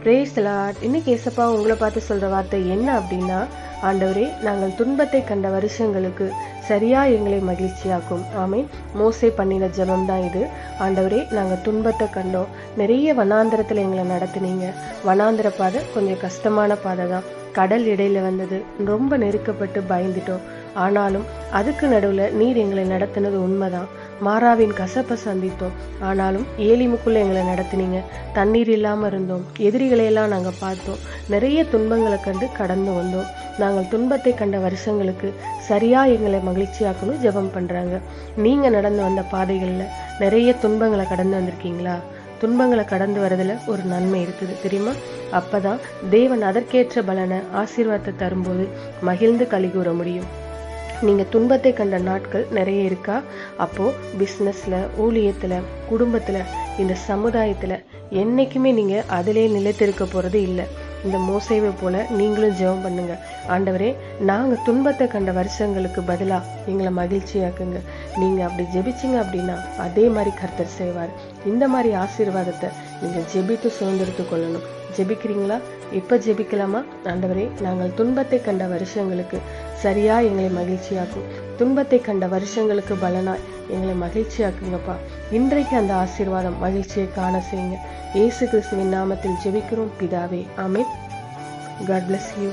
Praise the Lord. இன்னைக்கு ஏசப்பா உங்களை பார்த்து சொல்ற வார்த்தை என்ன அப்படின்னா, ஆண்டவரே நாங்கள் துன்பத்தை கண்ட வருஷங்களுக்கு சரியா எங்களை மகிழ்ச்சியாக்கும். ஆமென். மோசே பண்ணின ஜெபம் தான் இது. ஆண்டவரே நாங்கள் துன்பத்தை கண்டோம், நிறைய வனாந்திரத்தில் எங்களை நடத்துனீங்க. வனாந்திர பாதை கொஞ்சம் கஷ்டமான பாதை தான். கடல் இடையில வந்தது, ரொம்ப நெருக்கப்பட்டு பயந்துட்டோம். ஆனாலும் அதுக்கு நடுவில் நீர் எங்களை நடத்தினது உண்மைதான். மாறாவின் கசப்பை சந்தித்தோம், ஆனாலும் ஏலிமுக்குள்ள எங்களை நடத்தினீங்க. தண்ணீர் இல்லாமல் இருந்தோம், எதிரிகளையெல்லாம் நாங்கள் பார்த்தோம். நிறைய துன்பங்களை கண்டு கடந்து வந்தோம். நாங்கள் துன்பத்தை கண்ட வருஷங்களுக்கு சரியா எங்களை மகிழ்ச்சியாக்கணும் ஜெபம் பண்றாங்க. நீங்க நடந்து வந்த பாதைகள்ல நிறைய துன்பங்களை கடந்து வந்திருக்கீங்களா? துன்பங்களை கடந்து வரதுல ஒரு நன்மை இருக்குது தெரியுமா? அப்பதான் தேவன் அதற்கேற்ற பலனை ஆசீர்வாதத்தை தரும்போது மகிழ்ந்து களி கூற முடியும். நீங்க துன்பத்தை கண்ட நாட்கள் நிறைய இருக்கா? அப்போ பிஸ்னஸ்ல, ஊழியத்துல, குடும்பத்துல, இந்த சமுதாயத்துல என்னைக்குமே நீங்க அதிலே நிலைத்திருக்க போறது இல்லை. இந்த மோசேவை போல நீங்களும் ஜெபம் பண்ணுங்க. ஆண்டவரே நாங்க துன்பத்தை கண்ட வருஷங்களுக்கு பதிலா எங்களை மகிழ்ச்சியாக்குங்க. நீங்க அப்படி ஜெபிச்சிங்க அப்படின்னா அதே மாதிரி கர்த்தர் செய்வார். இந்த மாதிரி ஆசீர்வாதத்தை நீங்க ஜெபித்து சுதந்திரத்து கொள்ளணும். ஜெபிக்கிறீங்களா? இப்ப ஜெபிக்கலாமா? ஆண்டவரே நாங்கள் துன்பத்தை கண்ட வருஷங்களுக்கு சரியா எங்களை மகிழ்ச்சியாக்கும். துன்பத்தை கண்ட வருஷங்களுக்கு பலனாய் எங்களை மகிழ்ச்சியாக்குங்கப்பா. இன்றைக்கு அந்த ஆசீர்வாதம் மகிழ்ச்சியை காண செய்யுங்க. இயேசு கிறிஸ்துவின் நாமத்தில் ஜெபிக்கிறோம் பிதாவே, ஆமென். God bless you.